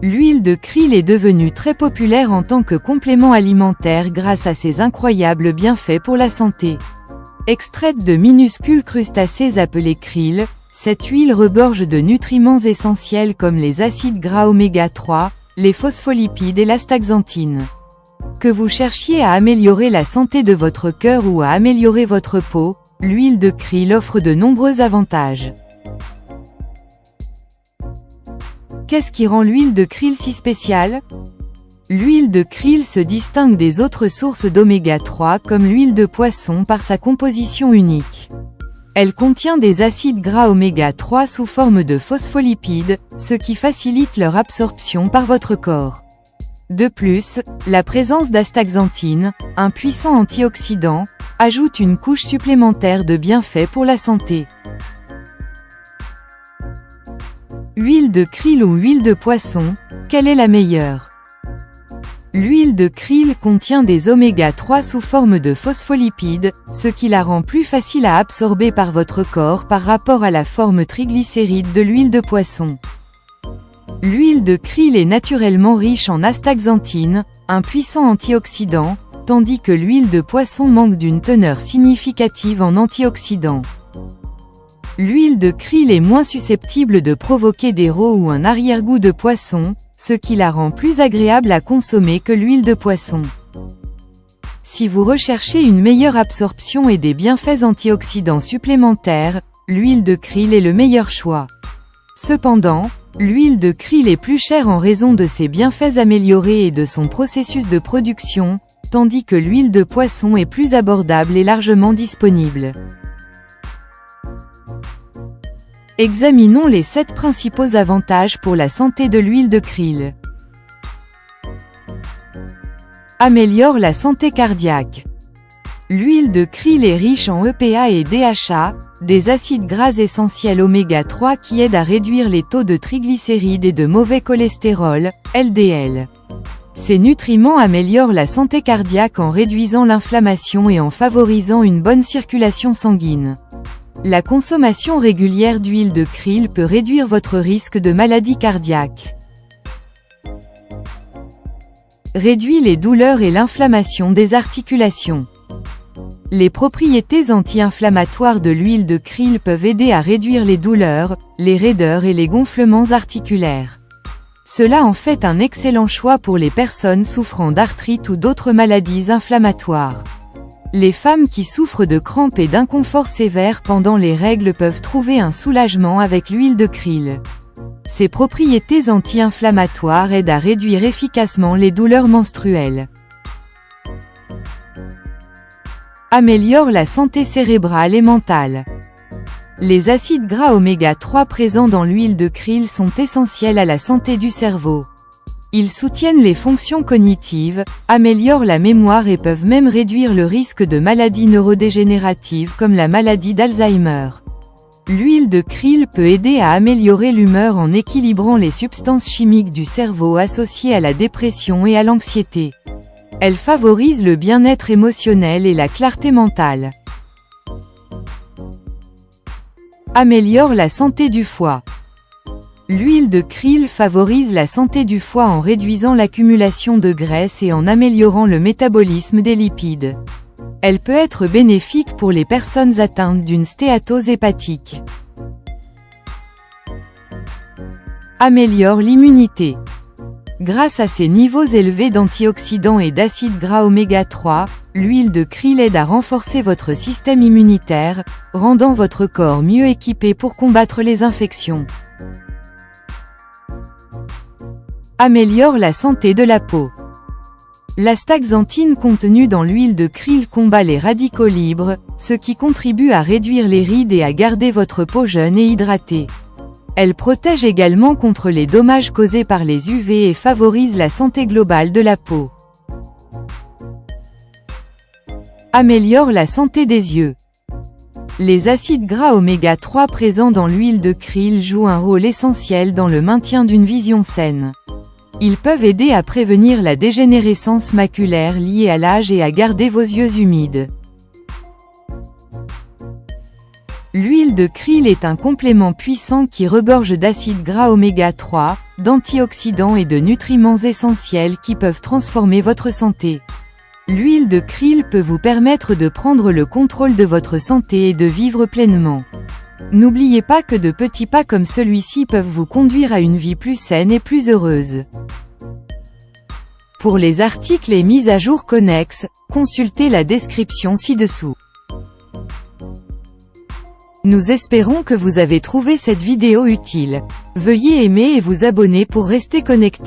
L'huile de krill est devenue très populaire en tant que complément alimentaire grâce à ses incroyables bienfaits pour la santé. Extraite de minuscules crustacés appelés krill, cette huile regorge de nutriments essentiels comme les acides gras oméga 3, les phospholipides et l'astaxanthine. Que vous cherchiez à améliorer la santé de votre cœur ou à améliorer votre peau, l'huile de krill offre de nombreux avantages. Qu'est-ce qui rend l'huile de krill si spéciale? L'huile de krill se distingue des autres sources d'oméga 3 comme l'huile de poisson par sa composition unique. Elle contient des acides gras oméga 3 sous forme de phospholipides, ce qui facilite leur absorption par votre corps. De plus, la présence d'astaxanthine, un puissant antioxydant, ajoute une couche supplémentaire de bienfaits pour la santé. Huile de krill ou huile de poisson, quelle est la meilleure? L'huile de krill contient des oméga 3 sous forme de phospholipides, ce qui la rend plus facile à absorber par votre corps par rapport à la forme triglycéride de l'huile de poisson. L'huile de krill est naturellement riche en astaxanthine, un puissant antioxydant, tandis que l'huile de poisson manque d'une teneur significative en antioxydants. L'huile de krill est moins susceptible de provoquer des rots ou un arrière-goût de poisson, ce qui la rend plus agréable à consommer que l'huile de poisson. Si vous recherchez une meilleure absorption et des bienfaits antioxydants supplémentaires, l'huile de krill est le meilleur choix. Cependant, l'huile de krill est plus chère en raison de ses bienfaits améliorés et de son processus de production, tandis que l'huile de poisson est plus abordable et largement disponible. Examinons les 7 principaux avantages pour la santé de l'huile de krill. Améliore la santé cardiaque. L'huile de krill est riche en EPA et DHA, des acides gras essentiels oméga 3 qui aident à réduire les taux de triglycérides et de mauvais cholestérol, LDL. Ces nutriments améliorent la santé cardiaque en réduisant l'inflammation et en favorisant une bonne circulation sanguine. La consommation régulière d'huile de krill peut réduire votre risque de maladie cardiaque. Réduit les douleurs et l'inflammation des articulations. Les propriétés anti-inflammatoires de l'huile de krill peuvent aider à réduire les douleurs, les raideurs et les gonflements articulaires. Cela en fait un excellent choix pour les personnes souffrant d'arthrite ou d'autres maladies inflammatoires. Les femmes qui souffrent de crampes et d'inconfort sévères pendant les règles peuvent trouver un soulagement avec l'huile de krill. Ses propriétés anti-inflammatoires aident à réduire efficacement les douleurs menstruelles. Améliore la santé cérébrale et mentale. Les acides gras oméga 3 présents dans l'huile de krill sont essentiels à la santé du cerveau. Ils soutiennent les fonctions cognitives, améliorent la mémoire et peuvent même réduire le risque de maladies neurodégénératives comme la maladie d'Alzheimer. L'huile de krill peut aider à améliorer l'humeur en équilibrant les substances chimiques du cerveau associées à la dépression et à l'anxiété. Elle favorise le bien-être émotionnel et la clarté mentale. Améliore la santé du foie. L'huile de krill favorise la santé du foie en réduisant l'accumulation de graisse et en améliorant le métabolisme des lipides. Elle peut être bénéfique pour les personnes atteintes d'une stéatose hépatique. Améliore l'immunité. Grâce à ses niveaux élevés d'antioxydants et d'acides gras oméga 3, l'huile de krill aide à renforcer votre système immunitaire, rendant votre corps mieux équipé pour combattre les infections. Améliore la santé de la peau. L'astaxanthine contenue dans l'huile de krill combat les radicaux libres, ce qui contribue à réduire les rides et à garder votre peau jeune et hydratée. Elle protège également contre les dommages causés par les UV et favorise la santé globale de la peau. Améliore la santé des yeux. Les acides gras oméga 3 présents dans l'huile de krill jouent un rôle essentiel dans le maintien d'une vision saine. Ils peuvent aider à prévenir la dégénérescence maculaire liée à l'âge et à garder vos yeux humides. L'huile de krill est un complément puissant qui regorge d'acides gras oméga 3, d'antioxydants et de nutriments essentiels qui peuvent transformer votre santé. L'huile de krill peut vous permettre de prendre le contrôle de votre santé et de vivre pleinement. N'oubliez pas que de petits pas comme celui-ci peuvent vous conduire à une vie plus saine et plus heureuse. Pour les articles et mises à jour connexes, consultez la description ci-dessous. Nous espérons que vous avez trouvé cette vidéo utile. Veuillez aimer et vous abonner pour rester connecté.